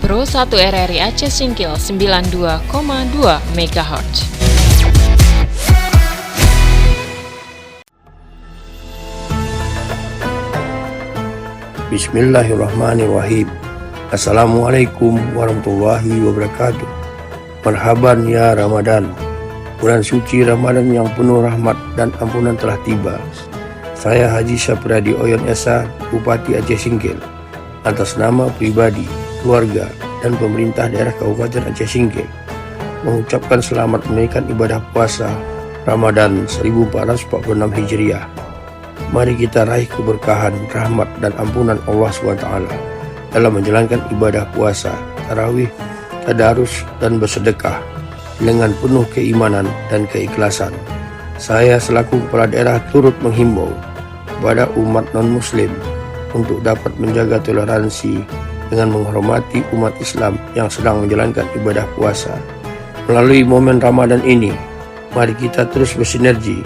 Makro 1 RRI Aceh Singkil 92,2 MHz. Bismillahirrahmanirrahim. Assalamualaikum warahmatullahi wabarakatuh. Marhaban ya Ramadan. Bulan suci Ramadan yang penuh rahmat dan ampunan telah tiba. Saya Haji Sapriyadi Oyon Esa, Bupati Aceh Singkil, atas nama pribadi, keluarga, dan pemerintah daerah Kabupaten Aceh Singkil, mengucapkan selamat menunaikan ibadah puasa Ramadan 1446 Hijriah. Mari kita raih keberkahan, rahmat, dan ampunan Allah SWT dalam menjalankan ibadah puasa, tarawih, tadarus, dan bersedekah dengan penuh keimanan dan keikhlasan. Saya selaku kepala daerah turut menghimbau kepada umat non-muslim untuk dapat menjaga toleransi dengan menghormati umat Islam yang sedang menjalankan ibadah puasa. Melalui momen Ramadan ini, mari kita terus bersinergi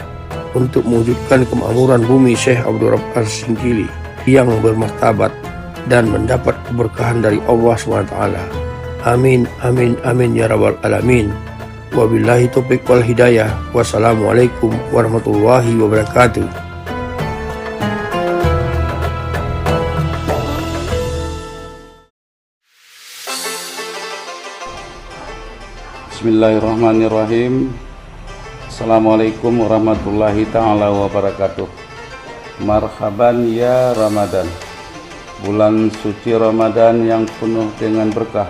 untuk mewujudkan kemakmuran bumi Syekh Abdul Rabb As-Singkili yang bermartabat dan mendapat keberkahan dari Allah SWT. Amin, amin, amin ya rabbal alamin. Wabillahi taufiq wal hidayah. Wassalamualaikum warahmatullahi wabarakatuh. Bismillahirrahmanirrahim. Assalamualaikum warahmatullahi ta'ala wabarakatuh. Marhaban ya Ramadan. Bulan suci Ramadan yang penuh dengan berkah,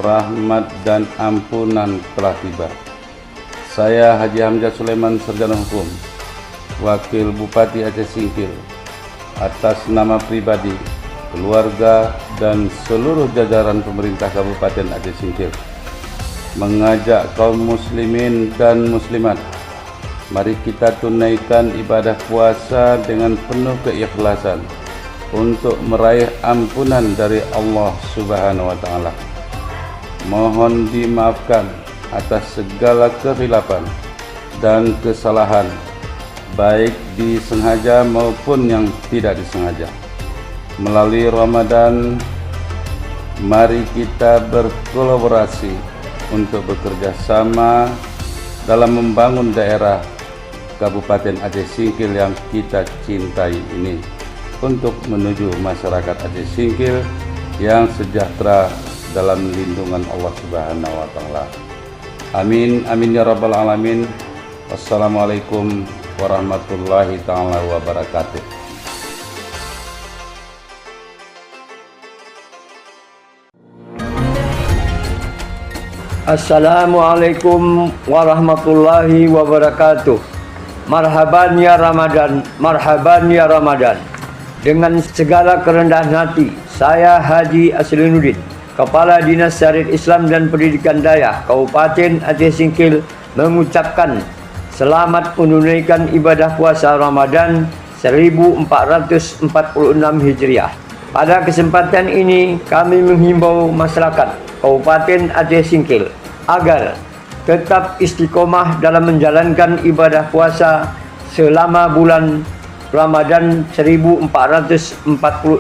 rahmat, dan ampunan telah tiba. Saya Haji Hamzah Sulaiman, Sarjana Hukum, Wakil Bupati Aceh Singkil, atas nama pribadi, keluarga, dan seluruh jajaran pemerintah Kabupaten Aceh Singkil, mengajak kaum muslimin dan muslimat, mari kita tunaikan ibadah puasa dengan penuh keikhlasan untuk meraih ampunan dari Allah Subhanahu wa Ta'ala. Mohon dimaafkan atas segala kekhilafan dan kesalahan, baik disengaja maupun yang tidak disengaja. Melalui Ramadan, mari kita berkolaborasi untuk bekerja sama dalam membangun daerah Kabupaten Aceh Singkil yang kita cintai ini, untuk menuju masyarakat Aceh Singkil yang sejahtera dalam lindungan Allah Subhanahu wa Ta'ala. Amin, amin ya rabbal alamin. Wassalamualaikum warahmatullahi ta'ala wabarakatuh. Assalamualaikum warahmatullahi wabarakatuh. Marhaban ya Ramadan, marhaban ya Ramadan. Dengan segala kerendahan hati, saya Haji Aslinuddin, Kepala Dinas Syariat Islam dan Pendidikan Daya Kabupaten Aceh Singkil, mengucapkan selamat menunaikan ibadah puasa Ramadan 1446 Hijriah. Pada kesempatan ini, kami menghimbau masyarakat Kabupaten Aceh Singkil agar tetap istiqomah dalam menjalankan ibadah puasa selama bulan Ramadan 1446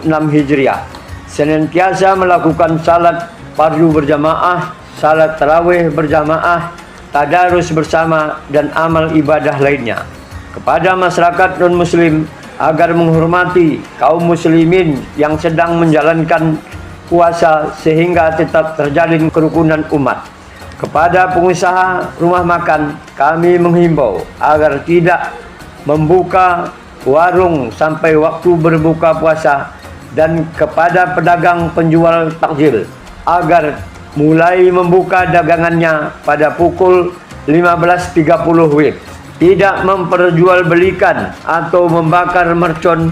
Hijriah, senantiasa melakukan salat fardu berjamaah, salat tarawih berjamaah, tadarus bersama, dan amal ibadah lainnya. Kepada masyarakat non-muslim agar menghormati kaum muslimin yang sedang menjalankan puasa sehingga tetap terjalin kerukunan umat. Kepada pengusaha rumah makan, kami menghimbau agar tidak membuka warung sampai waktu berbuka puasa, dan kepada pedagang penjual takjil agar mulai membuka dagangannya pada pukul 15.30 WIB. Tidak memperjualbelikan atau membakar mercon,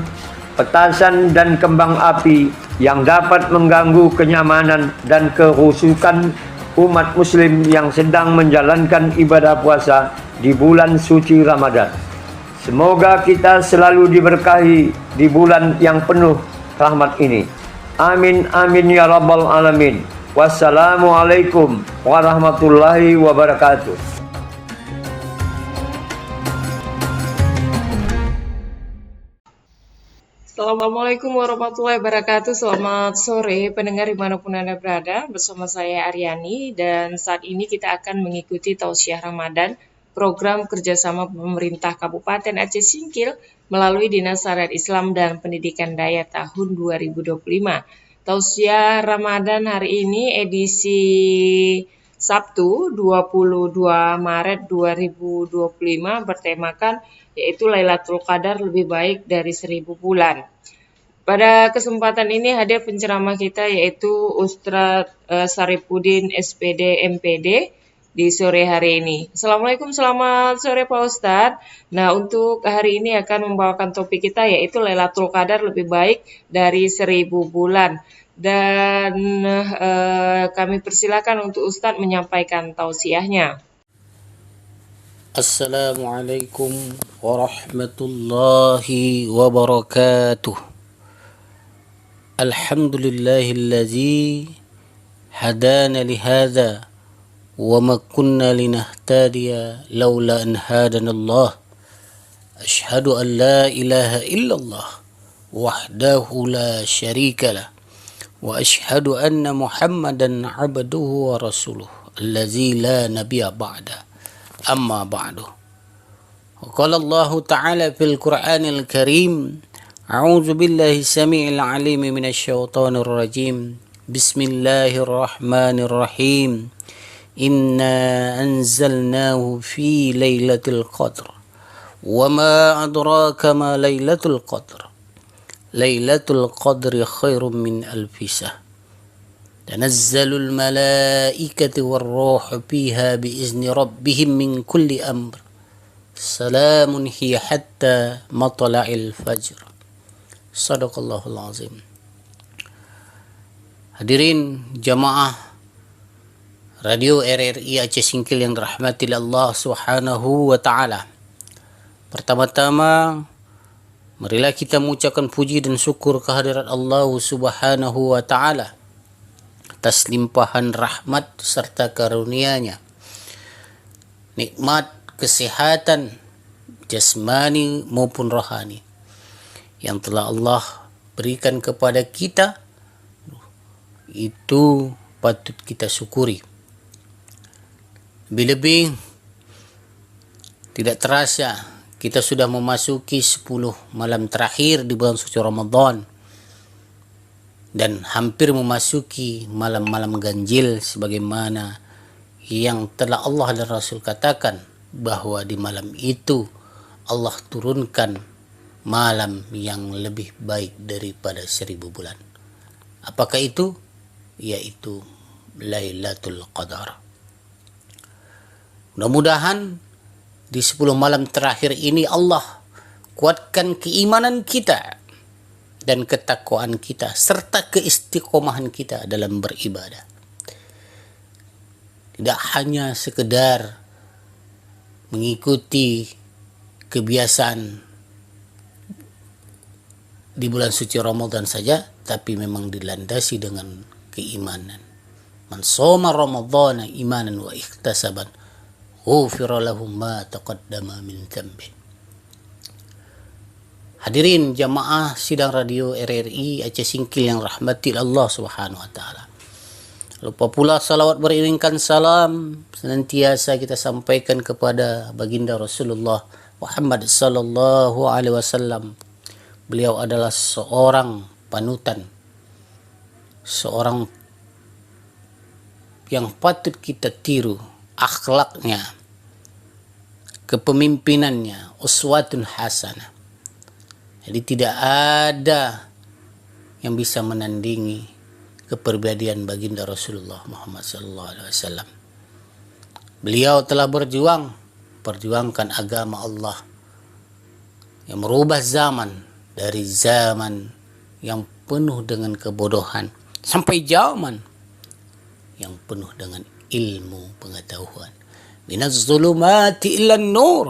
petasan, dan kembang api yang dapat mengganggu kenyamanan dan kehusukan umat muslim yang sedang menjalankan ibadah puasa di bulan suci Ramadan. Semoga kita selalu diberkahi di bulan yang penuh rahmat ini. Amin, amin ya rabbal alamin. Wassalamualaikum warahmatullahi wabarakatuh. Assalamualaikum warahmatullahi wabarakatuh. Selamat sore pendengar dimanapun Anda berada. Bersama saya Aryani dan saat ini kita akan mengikuti Tausiah Ramadan program kerjasama pemerintah Kabupaten Aceh Singkil melalui Dinas Syariat Islam dan Pendidikan Daya tahun 2025. Tausiah Ramadan hari ini edisi Sabtu 22 Maret 2025 bertemakan yaitu Lailatul Qadar lebih baik dari 1000 bulan. Pada kesempatan ini hadir penceramah kita yaitu Ustadz Saripudin SPD MPD di sore hari ini. Assalamualaikum, selamat sore Pak Ustadz. Nah, untuk hari ini akan membawakan topik kita yaitu Lailatul Qadar lebih baik dari 1000 bulan. Dan kami persilakan untuk Ustadz menyampaikan tausiahnya. Assalamualaikum warahmatullahi wabarakatuh. Alhamdulillahilladzi hadana lihada wa ma kunna linahtadiya laula an hadana Allah. Ashhadu an la ilaha illallah wahdahu la syarika lah wa ashhadu anna Muhammadan abduhu wa rasuluh allazi la nabiyya ba'da. أما بعد وقال الله تعالى في القرآن الكريم أعوذ بالله السميع العليم من الشيطان الرجيم بسم الله الرحمن الرحيم إنا أنزلناه في ليلة القدر وما أدراك ما ليلة القدر ليلة القدر خير من ألف شهر تنزل الملائكة والروح فيها بإذن ربهم من كل أمر سلام هي حتى مطلع الفجر. Sadaqallahul azim. Hadirin jamaah Radio RRI Aceh Singkil yang dirahmati Allah Subhanahu wa taala. Pertama-tama marilah kita mengucapkan puji dan syukur kehadirat Allah Subhanahu wa taala atas limpahan rahmat serta karunia-Nya, nikmat kesehatan jasmani maupun rohani yang telah Allah berikan kepada kita, itu patut kita syukuri. Lebih-lebih tidak terasa kita sudah memasuki 10 malam terakhir di bulan suci Ramadan dan hampir memasuki malam-malam ganjil sebagaimana yang telah Allah dan Rasul katakan bahwa di malam itu Allah turunkan malam yang lebih baik daripada 1000 bulan. Apakah itu? Yaitu Lailatul Qadar. Mudah-mudahan di 10 malam terakhir ini Allah kuatkan keimanan kita dan ketakwaan kita serta keistiqomahan kita dalam beribadah. Tidak hanya sekedar mengikuti kebiasaan di bulan suci Ramadan saja, tapi memang dilandasi dengan keimanan. Man shoma Ramadhana imanan wa ihtisaban ghufira lahu ma taqaddama min dhanbi. Hadirin jamaah sidang radio RRI Aceh Singkil yang rahmati Allah Subhanahu wa taala. Lupa pula salawat beriringkan salam senantiasa kita sampaikan kepada baginda Rasulullah Muhammad sallallahu alaihi wasallam. Beliau adalah seorang panutan, seorang yang patut kita tiru akhlaknya, kepemimpinannya, uswatun hasanah. Jadi tidak ada yang bisa menandingi kepribadian baginda Rasulullah Muhammad sallallahu alaihi wasallam. Beliau telah perjuangkan agama Allah yang merubah zaman dari zaman yang penuh dengan kebodohan sampai zaman yang penuh dengan ilmu pengetahuan. Minaz zulumati ilan nur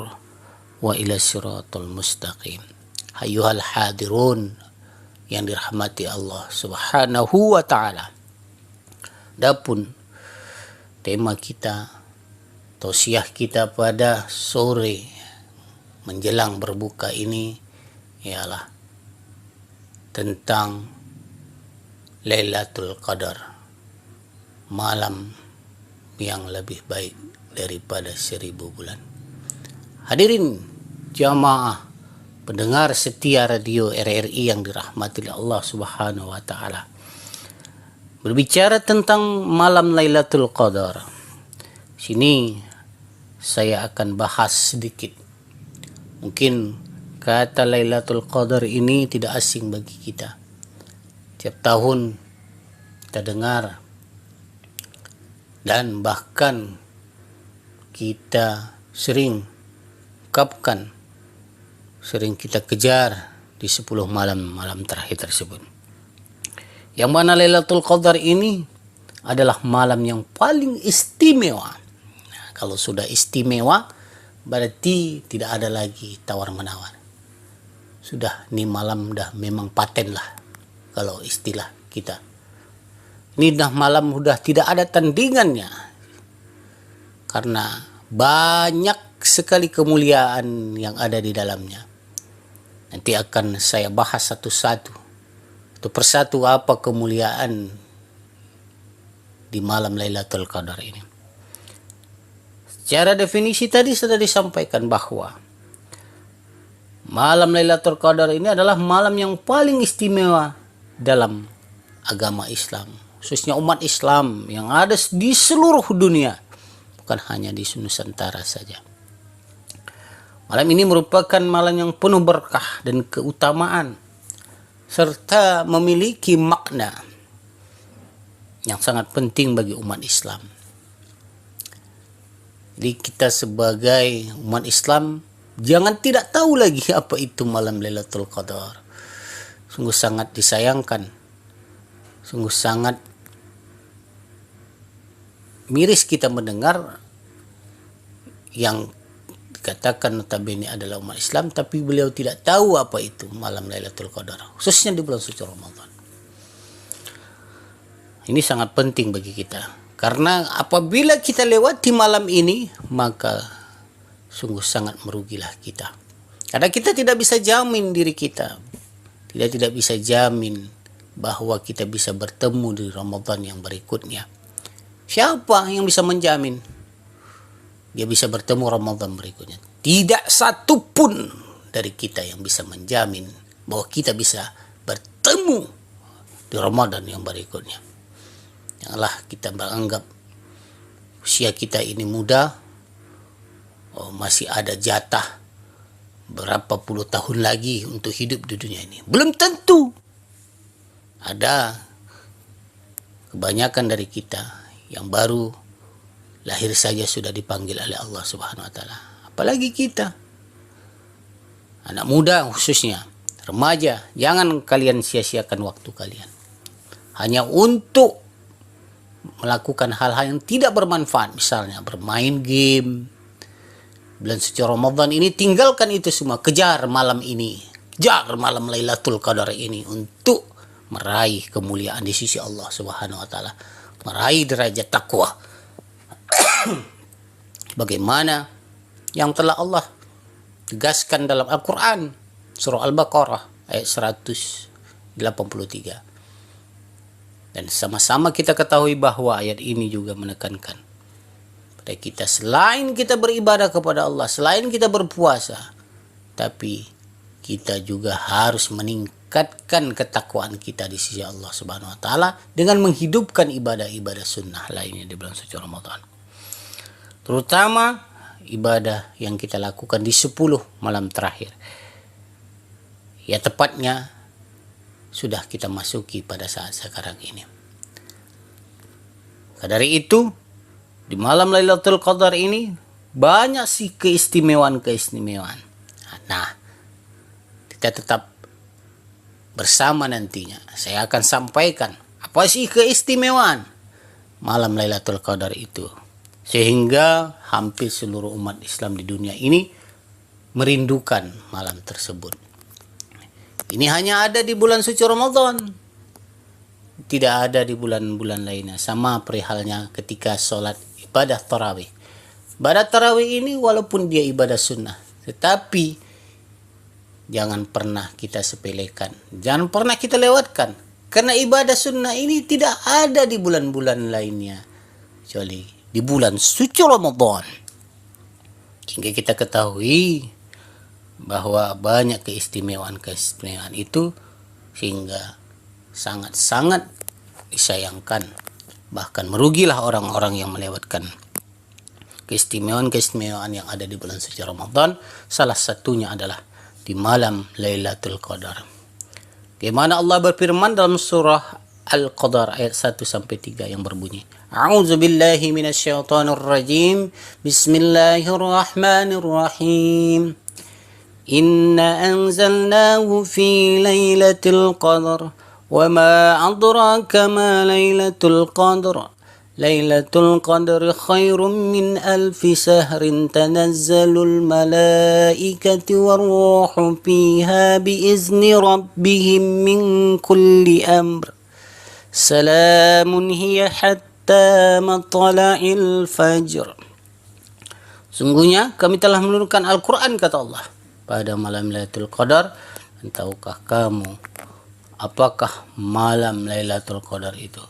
wa ila siratal mustaqim. Hayuhal hadirun yang dirahmati Allah Subhanahu wa taala. Adapun tema kita, tausiah kita pada sore menjelang berbuka ini ialah tentang Lailatul Qadar, malam yang lebih baik daripada 1000 bulan. Hadirin jamaah pendengar setia radio RRI yang dirahmati Allah Subhanahu wa taala. Berbicara tentang malam Lailatul Qadar, sini saya akan bahas sedikit. Mungkin kata Lailatul Qadar ini tidak asing bagi kita. Tiap tahun kita dengar dan bahkan kita sering ungkapkan, sering kita kejar di 10 malam terakhir tersebut. Yang mana Lailatul Qadar ini adalah malam yang paling istimewa. Nah, kalau sudah istimewa berarti tidak ada lagi tawar-menawar. Sudah ini malam dah memang paten lah kalau istilah kita. Ini dah malam sudah tidak ada tandingannya. Karena banyak sekali kemuliaan yang ada di dalamnya. Nanti akan saya bahas satu-satu. Satu persatu apa kemuliaan di malam Lailatul Qadar ini. Secara definisi tadi sudah disampaikan bahwa malam Lailatul Qadar ini adalah malam yang paling istimewa dalam agama Islam, khususnya umat Islam yang ada di seluruh dunia, bukan hanya di Nusantara saja. Malam ini merupakan malam yang penuh berkah dan keutamaan, serta memiliki makna yang sangat penting bagi umat Islam. Jadi kita sebagai umat Islam jangan tidak tahu lagi apa itu malam Lailatul Qadar. Sungguh sangat disayangkan, sungguh sangat miris kita mendengar yang dikatakan notabene adalah umat Islam, tapi beliau tidak tahu apa itu malam Lailatul Qadar, khususnya di bulan suci Ramadan. Ini sangat penting bagi kita, karena apabila kita lewati malam ini, maka sungguh sangat merugilah kita. Karena kita tidak bisa jamin diri kita, tidak bisa jamin bahwa kita bisa bertemu di Ramadan yang berikutnya. Siapa yang bisa menjamin dia bisa bertemu Ramadan berikutnya? Tidak satu pun dari kita yang bisa menjamin bahwa kita bisa bertemu di Ramadan yang berikutnya. Janganlah kita beranggap usia kita ini muda, masih ada jatah berapa puluh tahun lagi untuk hidup di dunia ini. Belum tentu. Ada kebanyakan dari kita yang baru lahir saja sudah dipanggil oleh Allah Subhanahu wa taala. Apalagi kita, anak muda khususnya, remaja, jangan kalian sia-siakan waktu kalian hanya untuk melakukan hal-hal yang tidak bermanfaat, misalnya bermain game. Bulan suci Ramadan ini tinggalkan itu semua, kejar malam ini, kejar malam Lailatul Qadar ini untuk meraih kemuliaan di sisi Allah Subhanahu wa taala, meraih derajat takwa. Bagaimana yang telah Allah tegaskan dalam Al-Quran surah Al-Baqarah ayat 183. Dan sama-sama kita ketahui bahwa ayat ini juga menekankan pada kita, selain kita beribadah kepada Allah, selain kita berpuasa, tapi kita juga harus meningkatkan ketakwaan kita di sisi Allah Subhanahu wa taala dengan menghidupkan ibadah-ibadah sunnah lainnya di bulan suci Ramadan. Terutama ibadah yang kita lakukan di 10 malam terakhir. Ya tepatnya sudah kita masuki pada saat sekarang ini. Dari itu, di malam Lailatul Qadar ini banyak sih keistimewaan-keistimewaan. Nah, kita tetap bersama nantinya. Saya akan sampaikan apa sih keistimewaan malam Lailatul Qadar itu, sehingga hampir seluruh umat Islam di dunia ini merindukan malam tersebut. Ini hanya ada di bulan suci Ramadan, tidak ada di bulan-bulan lainnya. Sama perihalnya ketika sholat ibadah tarawih. Ibadah tarawih ini walaupun dia ibadah sunnah, tetapi jangan pernah kita sepelekan, jangan pernah kita lewatkan. Karena ibadah sunnah ini tidak ada di bulan-bulan lainnya, kecuali di bulan suci Ramadan. Hingga kita ketahui bahwa banyak keistimewaan itu, sehingga sangat-sangat disayangkan. Bahkan merugilah orang-orang yang melewatkan keistimewaan yang ada di bulan suci Ramadan. Salah satunya adalah di malam Lailatul Qadar. Bagaimana Allah berfirman dalam surah Al-Qadar ayat 1-3 yang berbunyi, A'udzu billahi minasyaitonir rajim. Bismillahirrahmanirrahim. Inna anzalnahu fi lailatul qadar wa ma adraka ma lailatul qadar. Lailatul qadri khairum min alfi sahrin tanazzalul malaikatu warruhu fiha biizni rabbihim min kulli amr. Salamun hiya hatta matla'il fajr. Sungguhnya kami telah menurunkan Al-Quran, kata Allah, pada malam Lailatul Qadar. Dan tahukah kamu apakah malam Lailatul Qadar itu?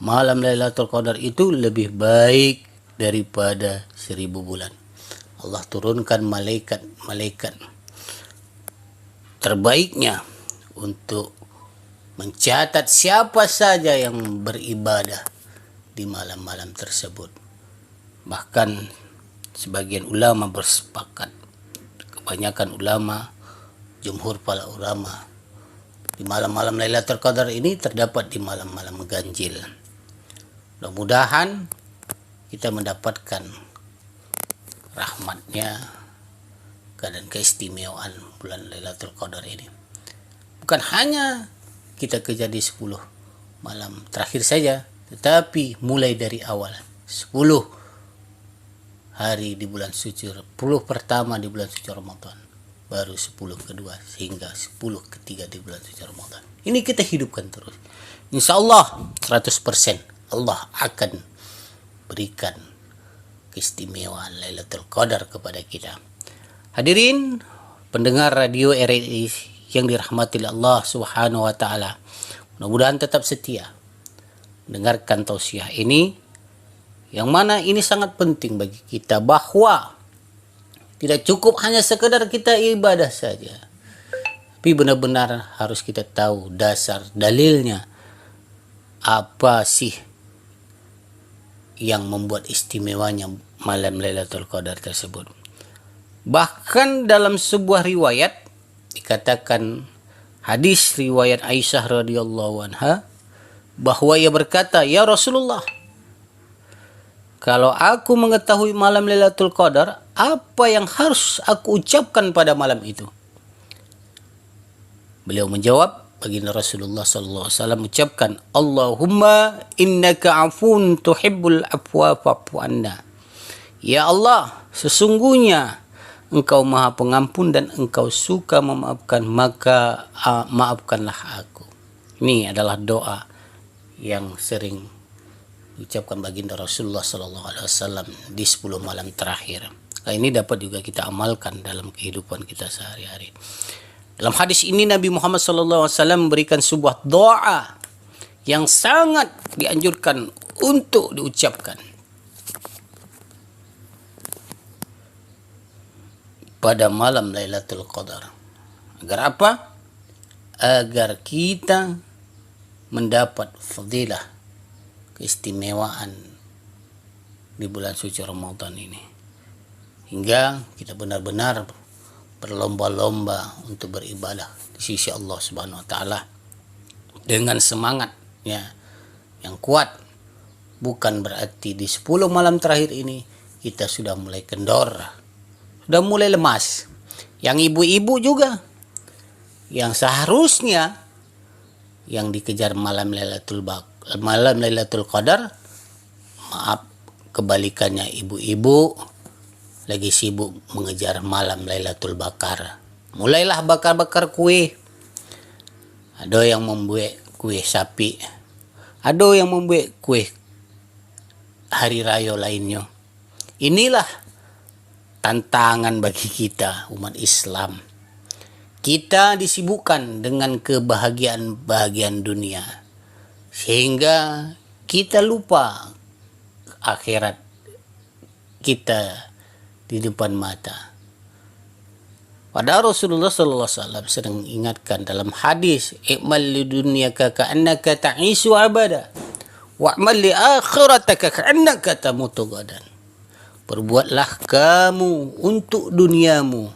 Malam Lailatul Qadar itu lebih baik daripada 1000 bulan. Allah turunkan malaikat terbaiknya untuk mencatat siapa saja yang beribadah di malam-malam tersebut. Bahkan sebagian ulama bersepakat, kebanyakan ulama, jumhur para ulama, di malam-malam Lailatul Qadar ini terdapat di malam-malam ganjil. Mudah-mudahan kita mendapatkan rahmatnya dan keistimewaan bulan Lailatul Qadar ini. Bukan hanya kita kejar di 10 malam terakhir saja, tetapi mulai dari awal 10 hari di bulan suci, 10 pertama di bulan suci Ramadan, baru 10 kedua, sehingga 10 ketiga di bulan suci Ramadan. Ini kita hidupkan terus. Insya Allah 100% Allah akan berikan keistimewaan Lailatul Qadar kepada kita. Hadirin pendengar radio RRI yang dirahmati Allah Subhanahu wa taala, mudah-mudahan tetap setia mendengarkan tausiah ini, yang mana ini sangat penting bagi kita, bahwa tidak cukup hanya sekedar kita ibadah saja, tapi benar-benar harus kita tahu dasar dalilnya, apa sih yang membuat istimewanya malam Lailatul Qadar tersebut. Bahkan dalam sebuah riwayat dikatakan, hadis riwayat Aisyah radhiyallahu anha, bahwa ia berkata, "Ya Rasulullah, kalau aku mengetahui malam Lailatul Qadar, apa yang harus aku ucapkan pada malam itu?" Beliau menjawab, baginda Rasulullah sallallahu alaihi wasallam ucapkan, "Allahumma innaka afun tuhibbul afwa fa'fu anna." Ya Allah, sesungguhnya Engkau Maha Pengampun dan Engkau suka memaafkan, maka maafkanlah aku. Ini adalah doa yang sering diucapkan baginda Rasulullah sallallahu alaihi wasallam di 10 malam terakhir. Ini dapat juga kita amalkan dalam kehidupan kita sehari-hari. Dalam hadis ini Nabi Muhammad SAW memberikan sebuah doa yang sangat dianjurkan untuk diucapkan pada malam Lailatul Qadar. Agar apa? Agar kita mendapat fadilah, keistimewaan di bulan suci Ramadan ini. Hingga kita benar-benar berlomba-lomba untuk beribadah di sisi Allah Subhanahu wa taala dengan semangatnya yang kuat. Bukan berarti di 10 malam terakhir ini kita sudah mulai kendor, sudah mulai lemas. Yang ibu-ibu juga yang seharusnya yang dikejar malam Lailatul Qadar, maaf, kebalikannya, ibu-ibu lagi sibuk mengejar malam Lailatul Bakar. Mulailah bakar-bakar kue. Ada yang membuat kue sapi, ada yang membuat kue hari raya lainnya. Inilah tantangan bagi kita umat Islam. kita disibukkan dengan kebahagiaan dunia, sehingga kita lupa akhirat kita di depan mata. Padahal Rasulullah sallallahu alaihi wasallam sedang ingatkan dalam hadis, "I'mal lidunyaka ka'annaka ta'isu abada, wa'mal li akhirataka ka'annaka tamutu ghadan." Perbuatlah kamu untuk duniamu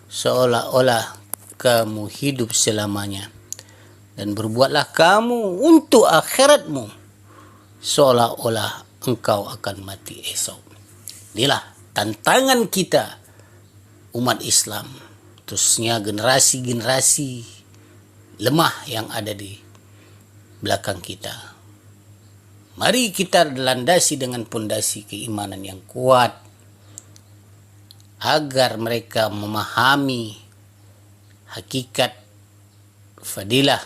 seolah-olah kamu hidup selamanya, dan berbuatlah kamu untuk akhiratmu seolah-olah engkau akan mati esok. Inilah tantangan kita umat Islam, terusnya generasi-generasi lemah yang ada di belakang kita. Mari kita landasi dengan pondasi keimanan yang kuat, agar mereka memahami hakikat fadilah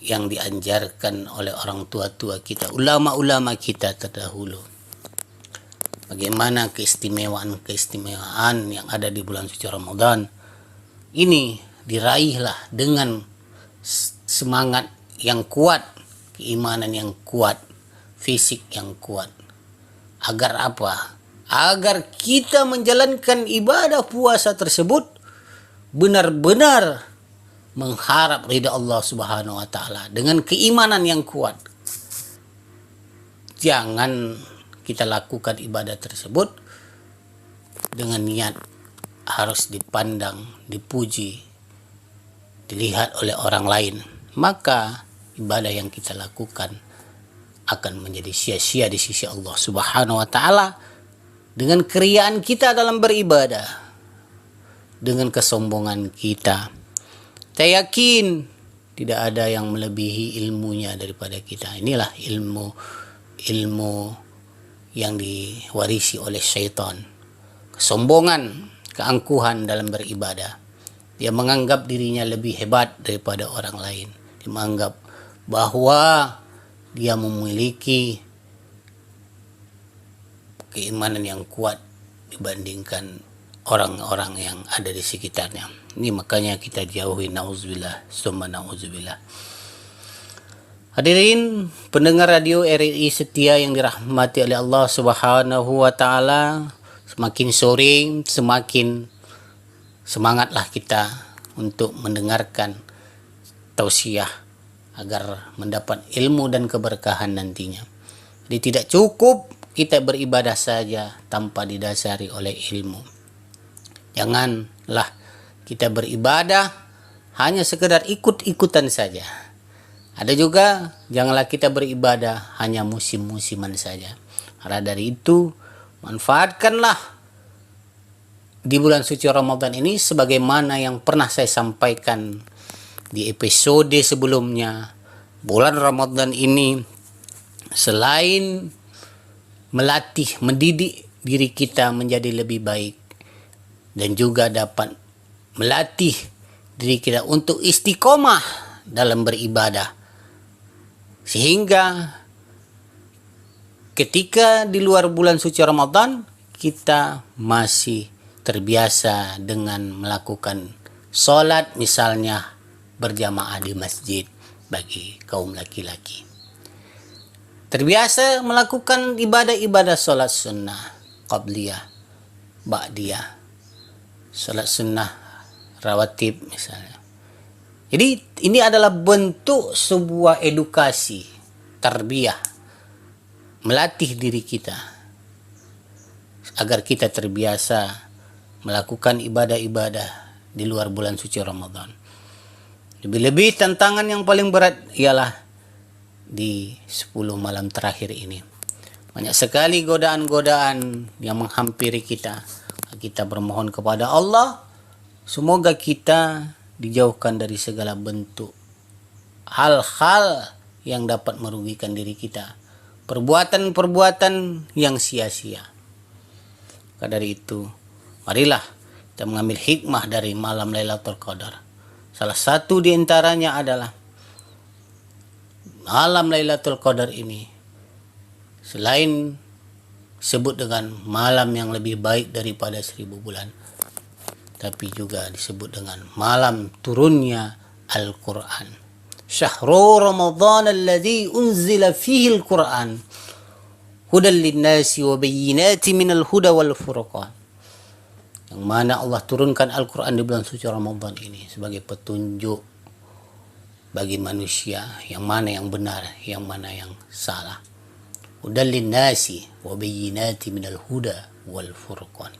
yang dianjarkan oleh orang tua-tua kita, ulama-ulama kita terdahulu. Bagaimana keistimewaan yang ada di bulan suci Ramadan ini diraihlah dengan semangat yang kuat, keimanan yang kuat, fisik yang kuat. Agar apa? Agar kita menjalankan ibadah puasa tersebut benar-benar mengharap ridha Allah Subhanahu wa taala dengan keimanan yang kuat. Jangan kita lakukan ibadah tersebut dengan niat harus dipandang, dipuji, dilihat oleh orang lain. Maka ibadah yang kita lakukan akan menjadi sia-sia di sisi Allah Subhanahu wa taala dengan keriaan kita dalam beribadah, dengan kesombongan kita. Saya yakin tidak ada yang melebihi ilmunya daripada kita. Inilah ilmu yang diwarisi oleh syaitan. Kesombongan, keangkuhan dalam beribadah. Dia menganggap dirinya lebih hebat daripada orang lain. Dia menganggap bahwa dia memiliki keimanan yang kuat dibandingkan orang-orang yang ada di sekitarnya. Ini makanya kita jauhi, na'udzubillah, summa na'udzubillah. Hadirin pendengar radio RRI setia yang dirahmati oleh Allah Subhanahu wa taala, semakin sore semakin semangatlah kita untuk mendengarkan tausiah agar mendapat ilmu dan keberkahan nantinya. Jadi tidak cukup kita beribadah saja tanpa didasari oleh ilmu. Janganlah kita beribadah hanya sekedar ikut-ikutan saja. Ada juga janganlah kita beribadah hanya musim-musiman saja. Karena dari itu manfaatkanlah di bulan suci Ramadan ini sebagaimana yang pernah saya sampaikan di episode sebelumnya. Bulan Ramadan ini selain melatih, mendidik diri kita menjadi lebih baik, dan juga dapat melatih diri kita untuk istiqomah dalam beribadah, sehingga ketika di luar bulan suci Ramadan kita masih terbiasa dengan melakukan sholat misalnya berjamaah di masjid bagi kaum laki-laki, terbiasa melakukan ibadah-ibadah sholat sunnah, qabliyah, ba'diyah, sholat sunnah rawatib misalnya. Jadi ini adalah bentuk sebuah edukasi, tarbiyah, melatih diri kita agar kita terbiasa melakukan ibadah-ibadah di luar bulan suci Ramadan. Lebih-lebih tantangan yang paling berat ialah di 10 malam terakhir ini. Banyak sekali godaan-godaan yang menghampiri kita. Kita bermohon kepada Allah, semoga kita dijauhkan dari segala bentuk hal-hal yang dapat merugikan diri kita, perbuatan-perbuatan yang sia-sia. Maka dari itu, marilah kita mengambil hikmah dari malam Lailatul Qadar. Salah satu di antaranya adalah malam Lailatul Qadar ini, selain disebut dengan malam yang lebih baik daripada 1000 bulan, tapi juga disebut dengan malam turunnya Al-Quran. Syahrul Ramadan alladhi unzila fihi Al-Quran hudan linnasi wa bayyinati minal huda wal furqan. Yang mana Allah turunkan Al-Quran di bulan suci Ramadan ini sebagai petunjuk bagi manusia, yang mana yang benar, yang mana yang salah. Hudan linnasi wa bayyinati minal huda wal furqan.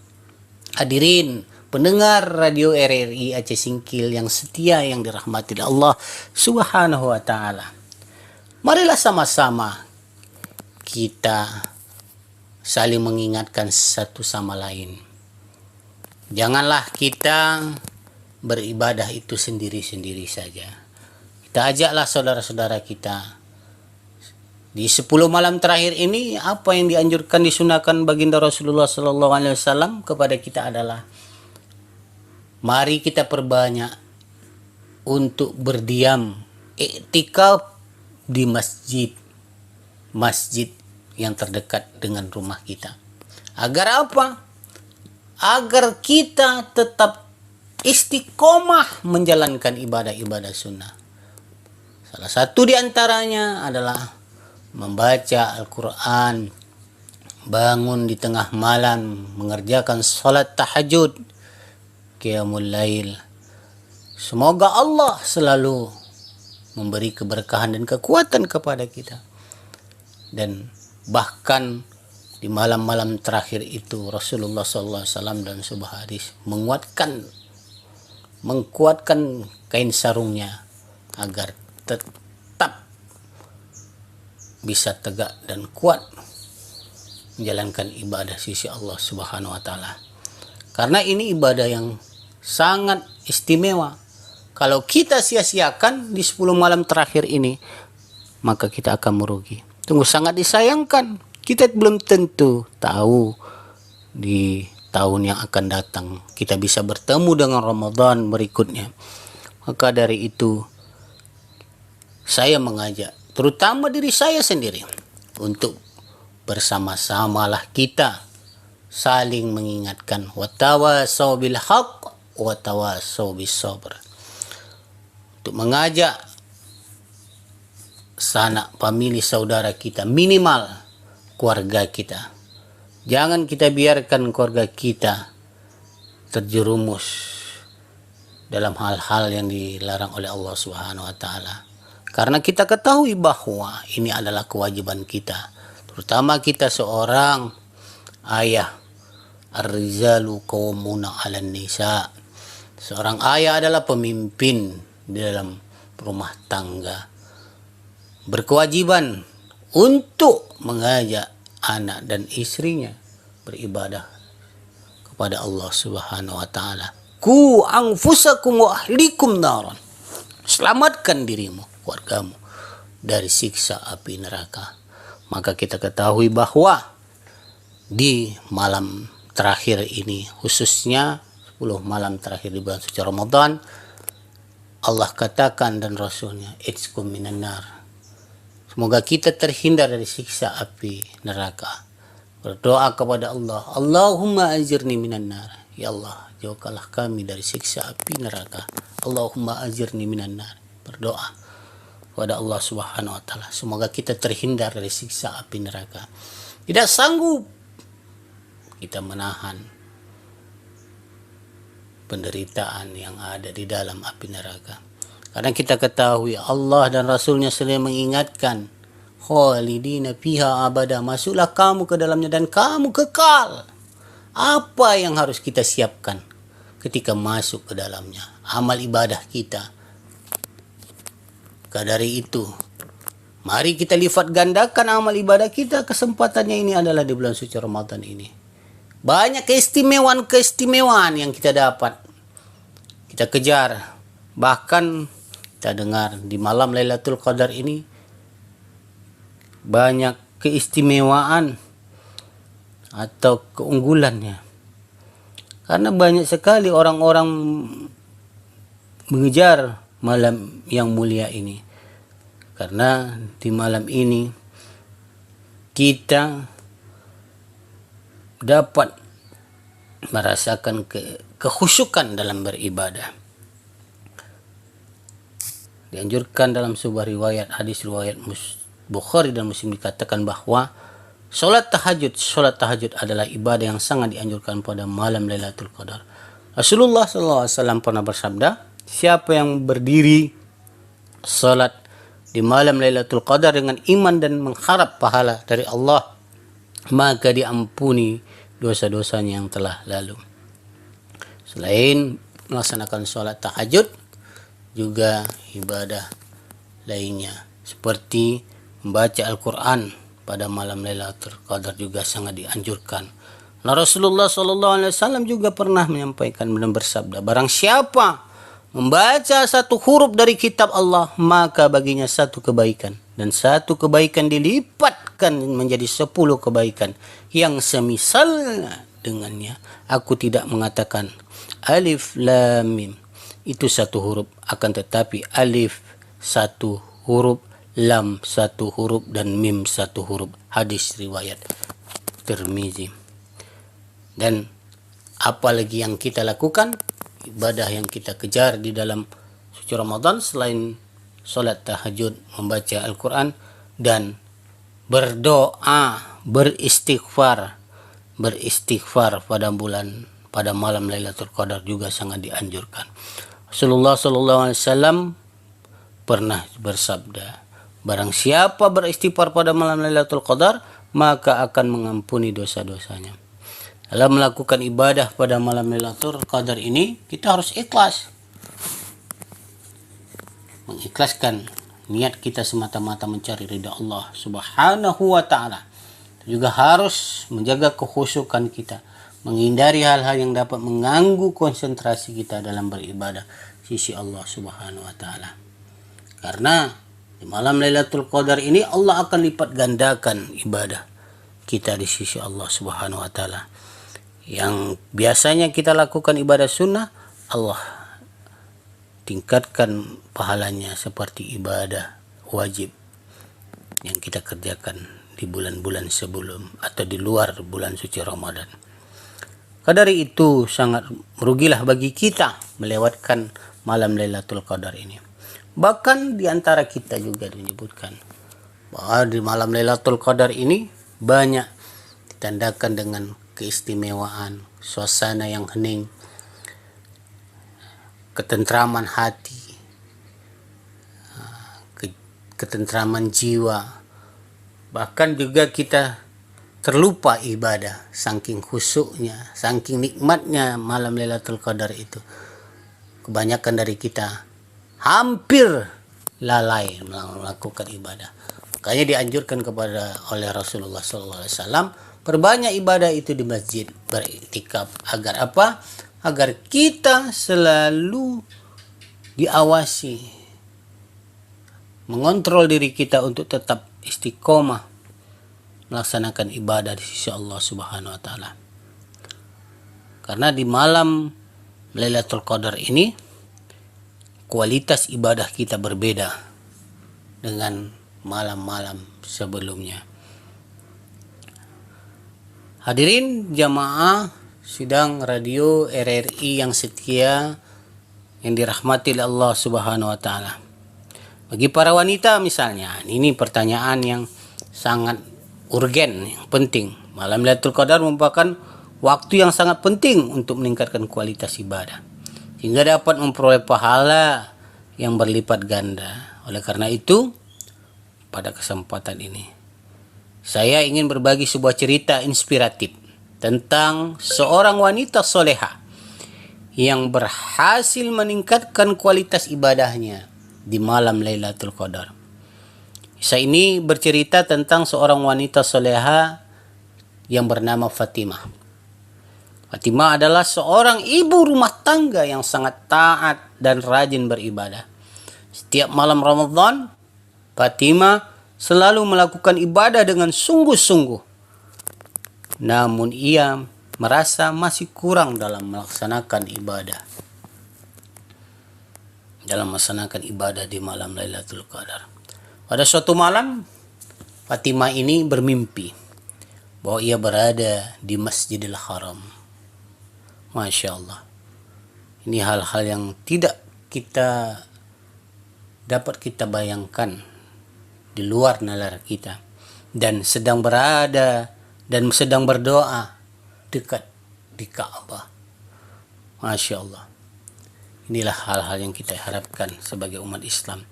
Hadirin pendengar radio RRI Aceh Singkil yang setia, yang dirahmati Allah Subhanahu wa taala. Marilah sama-sama kita saling mengingatkan satu sama lain. Janganlah kita beribadah itu sendiri-sendiri saja. Kita ajaklah saudara-saudara kita. Di 10 malam terakhir ini, apa yang dianjurkan, disunahkan baginda Rasulullah SAW kepada kita adalah mari kita perbanyak untuk berdiam, iktikaf di masjid yang terdekat dengan rumah kita. Agar apa? Agar kita tetap istiqomah menjalankan ibadah-ibadah sunnah. Salah satu di antaranya adalah membaca Al-Quran, bangun di tengah malam, mengerjakan salat tahajud, qiyamul lail. Semoga Allah selalu memberi keberkahan dan kekuatan kepada kita. Dan bahkan di malam-malam terakhir itu Rasulullah SAW dan sebuah hadis mengkuatkan kain sarungnya agar tetap bisa tegak dan kuat menjalankan ibadah sisi Allah Subhanahu wa taala. Karena ini ibadah yang sangat istimewa. Kalau kita sia-siakan di 10 malam terakhir ini, maka kita akan merugi. Tunggu, sangat disayangkan. Kita belum tentu tahu di tahun yang akan datang kita bisa bertemu dengan Ramadan berikutnya. Maka dari itu saya mengajak terutama diri saya sendiri untuk bersama-samalah kita saling mengingatkan, watawasau bil haqq watawasau bis sabr, untuk mengajak sanak famili saudara kita, minimal keluarga kita. Jangan kita biarkan keluarga kita terjerumus dalam hal-hal yang dilarang oleh Allah Subhanahu wa taala. Karena kita ketahui bahwa ini adalah kewajiban kita, terutama kita seorang ayah. Ar-rijalu qawwamuna 'alan nisa. Seorang ayah adalah pemimpin di dalam rumah tangga, berkewajiban untuk mengajak anak dan istrinya beribadah kepada Allah Subhanahu wa taala. Ku anfusakum wa ahlikum naran. Selamatkan dirimu, keluargamu dari siksa api neraka. Maka kita ketahui bahwa di malam terakhir ini, khususnya 10 malam terakhir di bulan suci Ramadan, Allah katakan dan Rasulnya, "Itskum minan nar." Semoga kita terhindar dari siksa api neraka. Berdoa kepada Allah, Allahumma ajirni minan nar. Ya Allah, jauhkanlah kami dari siksa api neraka. Allahumma ajirni minan nar. Berdoa kepada Allah Subhanahu wa taala, semoga kita terhindar dari siksa api neraka. Tidak sanggup kita menahan penderitaan yang ada di dalam api neraka. Karena kita ketahui Allah dan Rasulnya selalu mengingatkan, khalidina fiha abada, masuklah kamu ke dalamnya dan kamu kekal. Apa yang harus kita siapkan ketika masuk ke dalamnya? Amal ibadah kita. Maka dari itu, mari kita lipat gandakan amal ibadah kita. Kesempatannya ini adalah di bulan suci Ramadan ini. Banyak keistimewaan yang kita dapat, kita kejar. Bahkan kita dengar di malam Lailatul Qadar ini banyak keistimewaan atau keunggulannya. Karena banyak sekali orang-orang mengejar malam yang mulia ini. Karena di malam ini kita dapat merasakan kekhusyukan dalam beribadah. Dianjurkan dalam sebuah riwayat hadis riwayat Bukhari dan Muslim dikatakan bahwa salat tahajud adalah ibadah yang sangat dianjurkan pada malam Lailatul Qadar. Rasulullah SAW pernah bersabda, siapa yang berdiri salat di malam Lailatul Qadar dengan iman dan mengharap pahala dari Allah, maka diampuni dosa-dosanya yang telah lalu. Selain melaksanakan salat tahajud, juga ibadah lainnya seperti membaca Al-Quran pada malam Lailatul Qadar juga sangat dianjurkan. Nah, Rasulullah SAW juga pernah menyampaikan dan bersabda, barang siapa membaca satu huruf dari kitab Allah, maka baginya satu kebaikan, dan satu kebaikan dilipatkan menjadi 10 kebaikan yang semisalnya dengannya. Aku tidak mengatakan alif lam mim itu satu huruf, akan tetapi alif satu huruf, lam satu huruf, dan mim satu huruf. Hadis riwayat Tirmizi. Dan apalagi yang kita lakukan, ibadah yang kita kejar di dalam suci Ramadan selain salat tahajud, membaca Al-Quran, dan berdoa, beristighfar pada malam Lailatul Qadar juga sangat dianjurkan. Rasulullah SAW pernah bersabda, barang siapa beristighfar pada malam Lailatul Qadar, maka akan mengampuni dosa-dosanya. Dalam melakukan ibadah pada malam Lailatul Qadar ini, kita harus ikhlas. Mengikhlaskan niat kita semata-mata mencari ridha Allah Subhanahu wa ta'ala. Juga harus menjaga kekhusyukan kita, menghindari hal-hal yang dapat mengganggu konsentrasi kita dalam beribadah sisi Allah Subhanahu wa ta'ala. Karena di malam Lailatul Qadar ini Allah akan lipat gandakan ibadah kita di sisi Allah Subhanahu wa ta'ala. Yang biasanya kita lakukan ibadah sunnah, Allah tingkatkan pahalanya seperti ibadah wajib yang kita kerjakan di bulan-bulan sebelum atau di luar bulan suci Ramadan. Dari itu sangat merugilah bagi kita melewatkan malam Lailatul Qadar ini. Bahkan di antara kita juga menyebutkan bahwa di malam Lailatul Qadar ini banyak ditandakan dengan keistimewaan, suasana yang hening, ketentraman hati, ketentraman jiwa. Bahkan juga kita terlupa ibadah, saking khusyuknya, saking nikmatnya malam Lailatul Qadar itu. Kebanyakan dari kita hampir lalai melakukan ibadah. Makanya dianjurkan oleh Rasulullah SAW, perbanyak ibadah itu di masjid, beriktikaf. Agar apa? Agar kita selalu diawasi, mengontrol diri kita untuk tetap istiqomah melaksanakan ibadah di sisi Allah Subhanahu wa ta'ala. Karena di malam Lailatul Qadar ini kualitas ibadah kita berbeda dengan malam-malam sebelumnya. Hadirin jamaah sidang radio RRI yang setia yang dirahmati oleh Allah Subhanahu wa ta'ala. Bagi para wanita misalnya, ini pertanyaan yang sangat urgen, yang penting. Malam Lailatul Qadar merupakan waktu yang sangat penting untuk meningkatkan kualitas ibadah, sehingga dapat memperoleh pahala yang berlipat ganda. Oleh karena itu, pada kesempatan ini, saya ingin berbagi sebuah cerita inspiratif tentang seorang wanita soleha yang berhasil meningkatkan kualitas ibadahnya di malam Lailatul Qadar. Kisah ini bercerita tentang seorang wanita soleha yang bernama Fatimah. Fatimah adalah seorang ibu rumah tangga yang sangat taat dan rajin beribadah. Setiap malam Ramadan, Fatimah selalu melakukan ibadah dengan sungguh-sungguh. Namun ia merasa masih kurang dalam melaksanakan ibadah di malam Lailatul Qadar. Pada suatu malam, Fatimah ini bermimpi bahwa ia berada di Masjidil Haram. Masya Allah. Ini hal-hal yang tidak kita dapat kita bayangkan, di luar nalar kita, dan sedang berada dan sedang berdoa dekat di Ka'bah. Masya Allah. Inilah hal-hal yang kita harapkan sebagai umat Islam.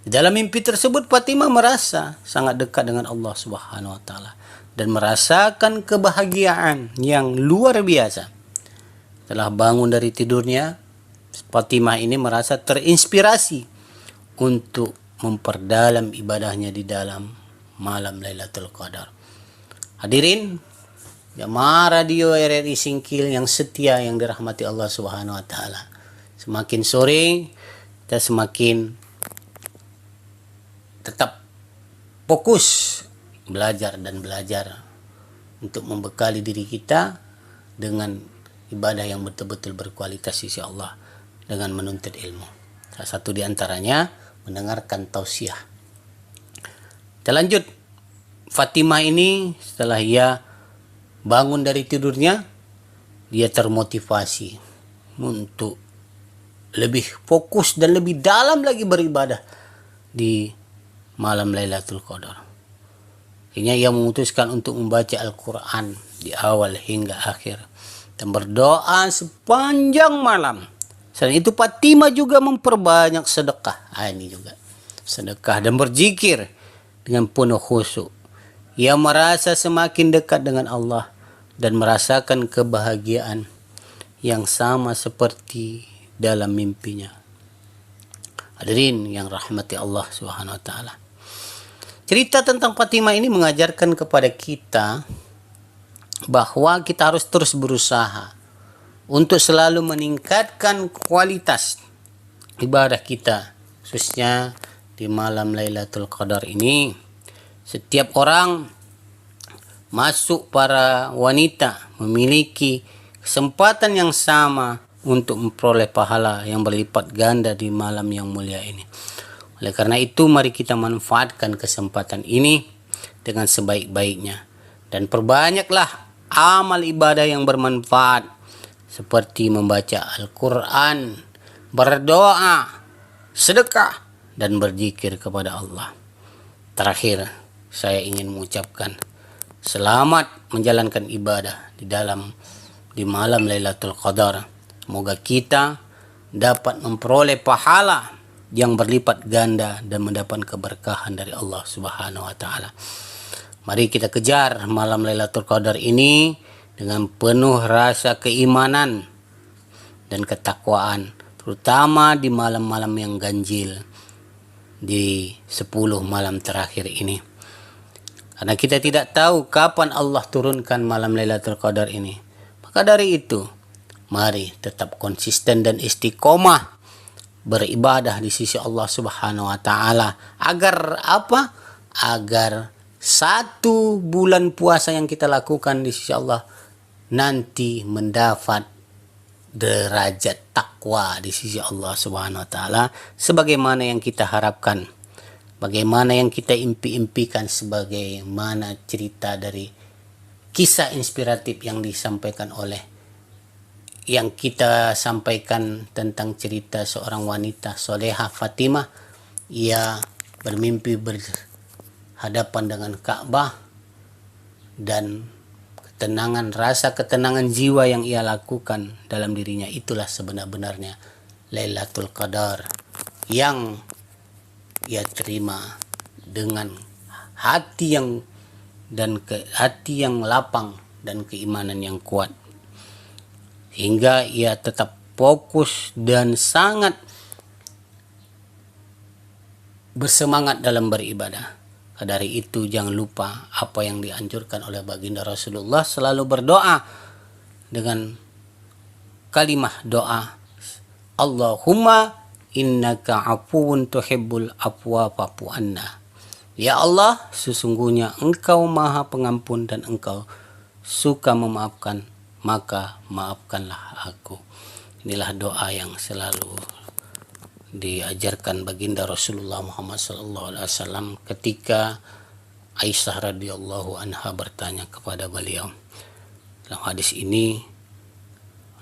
Di dalam mimpi tersebut Fatimah merasa sangat dekat dengan Allah Subhanahu wa taala dan merasakan kebahagiaan yang luar biasa. Setelah bangun dari tidurnya, Fatimah ini merasa terinspirasi untuk memperdalam ibadahnya di dalam malam Lailatul Qadar. Hadirin jamaah radio RRI Singkil yang setia yang dirahmati Allah Subhanahu wa taala. Semakin sore kita semakin tetap fokus belajar untuk membekali diri kita dengan ibadah yang betul-betul berkualitas sisi Allah dengan menuntut ilmu. Salah satu di antaranya mendengarkan tausiah. Kita lanjut. Fatimah ini setelah ia bangun dari tidurnya, dia termotivasi untuk lebih fokus dan lebih dalam lagi beribadah di malam Lailatul Qadar. Akhirnya ia memutuskan untuk membaca Al-Quran di awal hingga akhir dan berdoa sepanjang malam. Selain itu Fatimah juga memperbanyak sedekah. Ini juga sedekah dan berzikir dengan penuh khusyuk. Ia merasa semakin dekat dengan Allah dan merasakan kebahagiaan yang sama seperti dalam mimpinya. Hadirin yang rahmati Allah Subhanahu wa taala. Cerita tentang Fatimah ini mengajarkan kepada kita bahwa kita harus terus berusaha untuk selalu meningkatkan kualitas ibadah kita, khususnya di malam Lailatul Qadar ini. Setiap orang, masuk para wanita, memiliki kesempatan yang sama untuk memperoleh pahala yang berlipat ganda di malam yang mulia ini. Oleh karena itu, mari kita manfaatkan kesempatan ini dengan sebaik-baiknya dan perbanyaklah amal ibadah yang bermanfaat seperti membaca Al-Quran, berdoa, sedekah, dan berzikir kepada Allah. Terakhir, saya ingin mengucapkan selamat menjalankan ibadah di malam Lailatul Qadar. Semoga kita dapat memperoleh pahala yang berlipat ganda dan mendapat keberkahan dari Allah Subhanahu wa taala. Mari kita kejar malam Lailatul Qadar ini dengan penuh rasa keimanan dan ketakwaan, terutama di malam-malam yang ganjil, di 10 malam terakhir ini. Karena kita tidak tahu kapan Allah turunkan malam Lailatul Qadar ini. Maka dari itu, mari tetap konsisten dan istiqomah beribadah di sisi Allah Subhanahu wa taala. Agar apa? Agar 1 bulan puasa yang kita lakukan di sisi Allah nanti mendapat derajat takwa di sisi Allah Subhanahu wa taala sebagaimana yang kita harapkan, bagaimana yang kita impi-impikan, sebagaimana cerita dari kisah inspiratif yang disampaikan yang kita sampaikan tentang cerita seorang wanita solehah Fatimah. Ia bermimpi berhadapan dengan Ka'bah dan rasa ketenangan jiwa yang ia lakukan dalam dirinya, itulah sebenar-benarnya Lailatul Qadar yang ia terima dengan hati yang lapang dan keimanan yang kuat, hingga ia tetap fokus dan sangat bersemangat dalam beribadah. Dari itu jangan lupa apa yang dianjurkan oleh baginda Rasulullah, selalu berdoa dengan kalimah doa, Allahumma innaka afuwun tuhibbul afwa fa'fu anna. Ya Allah, sesungguhnya Engkau Maha Pengampun dan Engkau suka memaafkan, maka maafkanlah aku. Inilah doa yang selalu diajarkan baginda Rasulullah Muhammad SAW ketika Aisyah radhiyallahu anha bertanya kepada beliau. Dalam hadis ini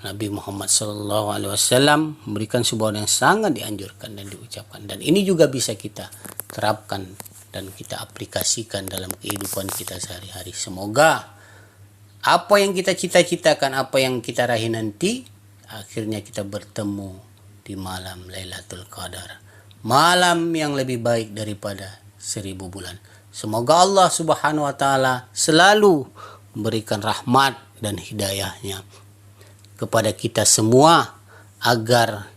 Nabi Muhammad SAW memberikan sebuah yang sangat dianjurkan dan diucapkan, dan ini juga bisa kita terapkan dan kita aplikasikan dalam kehidupan kita sehari-hari. Semoga apa yang kita cita-citakan, apa yang kita raih nanti, akhirnya kita bertemu di malam Lailatul Qadar, malam yang lebih baik daripada 1000 bulan. Semoga Allah Subhanahu wa Ta'ala selalu memberikan rahmat dan hidayahnya kepada kita semua, agar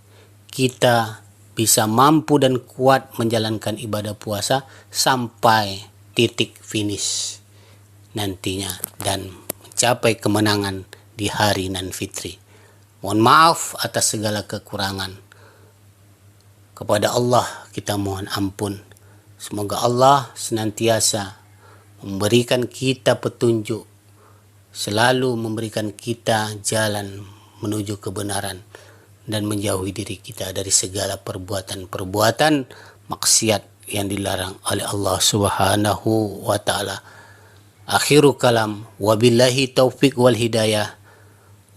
kita bisa mampu dan kuat menjalankan ibadah puasa sampai titik finish nantinya dan mencapai kemenangan di hari nan fitri. Mohon maaf atas segala kekurangan. Kepada Allah kita mohon ampun. Semoga Allah senantiasa memberikan kita petunjuk, selalu memberikan kita jalan menuju kebenaran, dan menjauhi diri kita dari segala perbuatan-perbuatan maksiat yang dilarang oleh Allah Subhanahu wa Ta'ala. Akhiru kalam, wabillahi taufiq wal hidayah.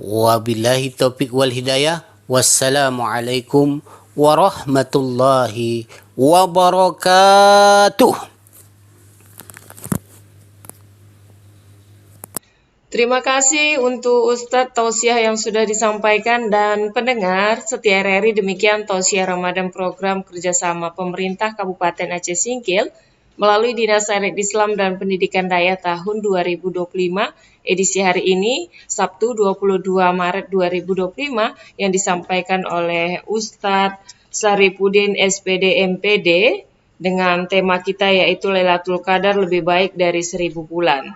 Wabillahi taufiq wal hidayah. Wassalamualaikum warahmatullahi wabarakatuh. Terima kasih untuk Ustadz tausiah yang sudah disampaikan, dan pendengar setia RRI, demikian tausiah Ramadan program kerjasama pemerintah Kabupaten Aceh Singkil melalui Dinas Syariat Islam dan Pendidikan Daya tahun 2025 edisi hari ini Sabtu 22 Maret 2025 yang disampaikan oleh Ustadz Saripudin SPD MPD dengan tema kita yaitu Lailatul Qadar lebih baik dari 1000 bulan.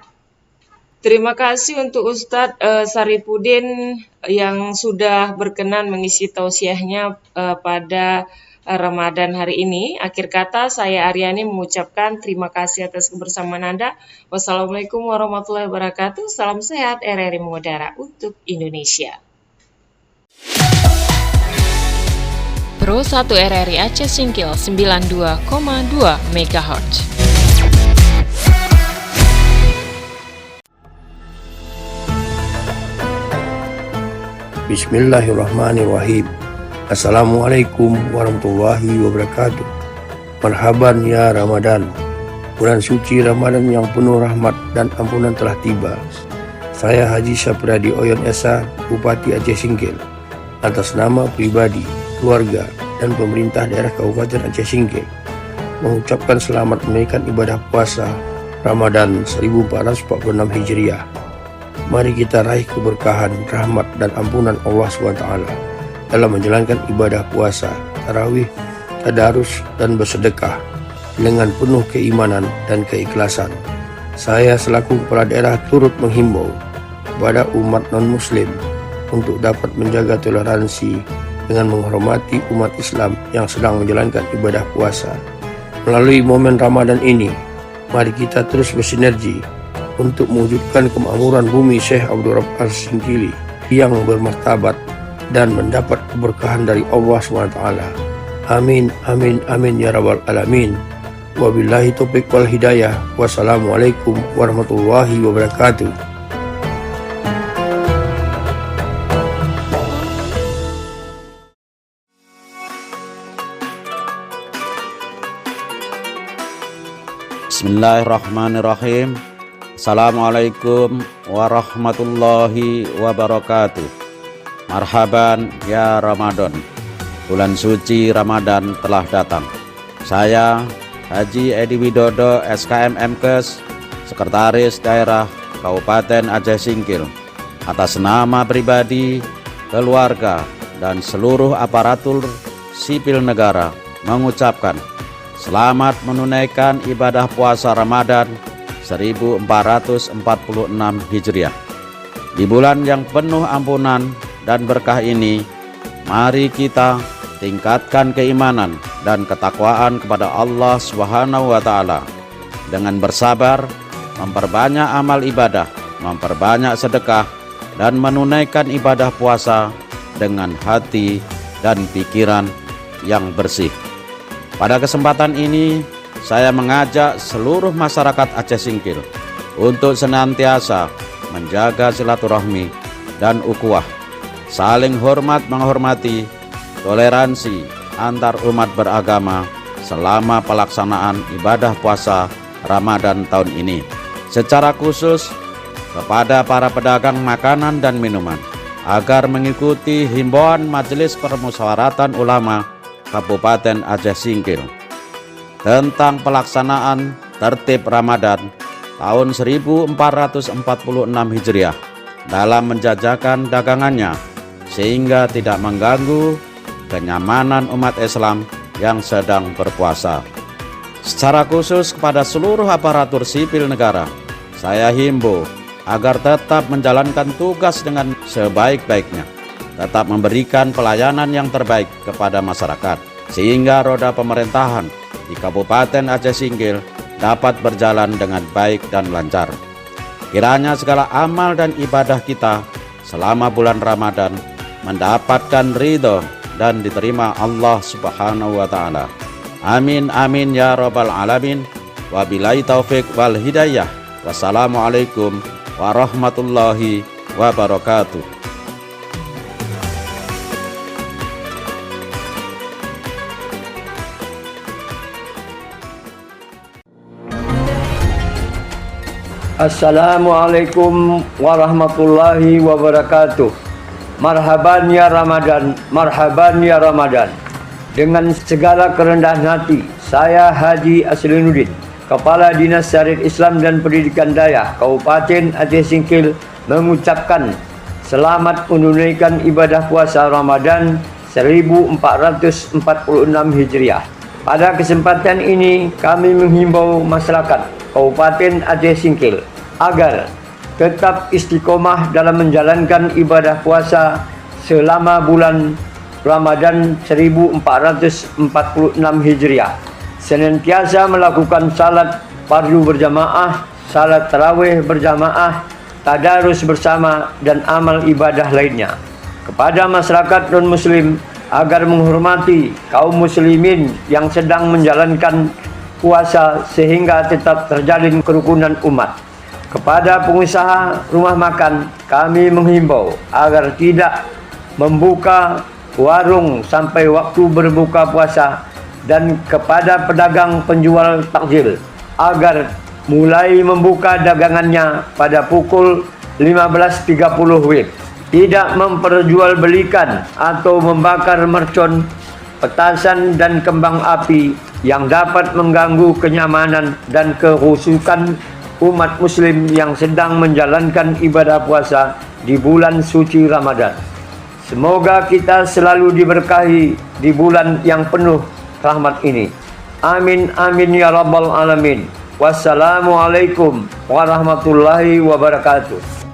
Terima kasih untuk Ustadz Saripudin yang sudah berkenan mengisi tausiahnya pada Ramadan hari ini. Akhir kata, saya Aryani mengucapkan terima kasih atas kebersamaan Anda. Wassalamualaikum warahmatullahi wabarakatuh. Salam sehat, RRI mengudara untuk Indonesia. Pro 1 RRI Aceh Singkil 92,2 MHz. Bismillahirrahmanirrahim. Assalamualaikum warahmatullahi wabarakatuh. Marhaban ya Ramadan. Bulan suci Ramadan yang penuh rahmat dan ampunan telah tiba. Saya Haji Sapradi Oyon Esa, Bupati Aceh Singkil, atas nama pribadi, keluarga, dan pemerintah daerah Kabupaten Aceh Singkil, mengucapkan selamat menunaikan ibadah puasa Ramadan 1446 Hijriah. Mari kita raih keberkahan, rahmat, dan ampunan Allah SWT dalam menjalankan ibadah puasa, tarawih, tadarus, dan bersedekah dengan penuh keimanan dan keikhlasan. Saya selaku kepala daerah turut menghimbau kepada umat non-muslim untuk dapat menjaga toleransi dengan menghormati umat Islam yang sedang menjalankan ibadah puasa. Melalui momen Ramadan ini, mari kita terus bersinergi untuk mewujudkan kemakmuran bumi Syekh Abdul Rabb Al-Singkili yang bermartabat dan mendapat keberkahan dari Allah SWT. Amin, amin, amin ya rabbal alamin. Wabillahi taufiq wal hidayah. Wassalamualaikum warahmatullahi wabarakatuh. Bismillahirrahmanirrahim. Assalamualaikum warahmatullahi wabarakatuh. Marhaban ya Ramadan. Bulan suci Ramadan telah datang. Saya Haji Edi Widodo SKM MKes, Sekretaris Daerah Kabupaten Aceh Singkil, atas nama pribadi, keluarga, dan seluruh aparatur sipil negara mengucapkan selamat menunaikan ibadah puasa Ramadan 1446 Hijriah. Di bulan yang penuh ampunan dan berkah ini, mari kita tingkatkan keimanan dan ketakwaan kepada Allah Subhanahu wa Ta'ala dengan bersabar, memperbanyak amal ibadah, memperbanyak sedekah, dan menunaikan ibadah puasa dengan hati dan pikiran yang bersih. Pada kesempatan ini, saya mengajak seluruh masyarakat Aceh Singkil untuk senantiasa menjaga silaturahmi dan ukhuwah saling hormat menghormati, toleransi antar umat beragama selama pelaksanaan ibadah puasa Ramadan tahun ini. Secara khusus kepada para pedagang makanan dan minuman agar mengikuti himbauan Majelis Permusyawaratan Ulama Kabupaten Aceh Singkil tentang pelaksanaan tertib Ramadan tahun 1446 Hijriah dalam menjajakan dagangannya sehingga tidak mengganggu kenyamanan umat Islam yang sedang berpuasa. Secara khusus kepada seluruh aparatur sipil negara, saya himbau agar tetap menjalankan tugas dengan sebaik-baiknya, tetap memberikan pelayanan yang terbaik kepada masyarakat, sehingga roda pemerintahan di Kabupaten Aceh Singkil dapat berjalan dengan baik dan lancar. Kiranya segala amal dan ibadah kita selama bulan Ramadan mendapatkan ridho dan diterima Allah Subhanahu wa Ta'ala. Amin amin ya rabbal alamin. Wabillahi taufik wal hidayah. Wassalamualaikum warahmatullahi wabarakatuh. Assalamualaikum warahmatullahi wabarakatuh. Marhaban ya Ramadan, marhaban ya Ramadan. Dengan segala kerendahan hati, saya Haji Aslinuddin, Kepala Dinas Syariat Islam dan Pendidikan Daya Kabupaten Aceh Singkil, mengucapkan selamat menunaikan ibadah puasa Ramadan 1446 Hijriah. Pada kesempatan ini kami menghimbau masyarakat Kabupaten Aceh Singkil agar tetap istiqomah dalam menjalankan ibadah puasa selama bulan Ramadan 1446 Hijriah. Senantiasa melakukan salat fardu berjamaah, salat tarawih berjamaah, tadarus bersama dan amal ibadah lainnya. Kepada masyarakat non-muslim agar menghormati kaum muslimin yang sedang menjalankan puasa sehingga tetap terjalin kerukunan umat. Kepada pengusaha rumah makan, kami menghimbau agar tidak membuka warung sampai waktu berbuka puasa, dan kepada pedagang penjual takjil agar mulai membuka dagangannya pada pukul 15.30 WIB. Tidak memperjualbelikan atau membakar mercon, petasan dan kembang api yang dapat mengganggu kenyamanan dan kehusukan umat muslim yang sedang menjalankan ibadah puasa di bulan suci Ramadan. Semoga kita selalu diberkahi di bulan yang penuh rahmat ini. Amin amin ya rabbal alamin. Wassalamualaikum warahmatullahi wabarakatuh.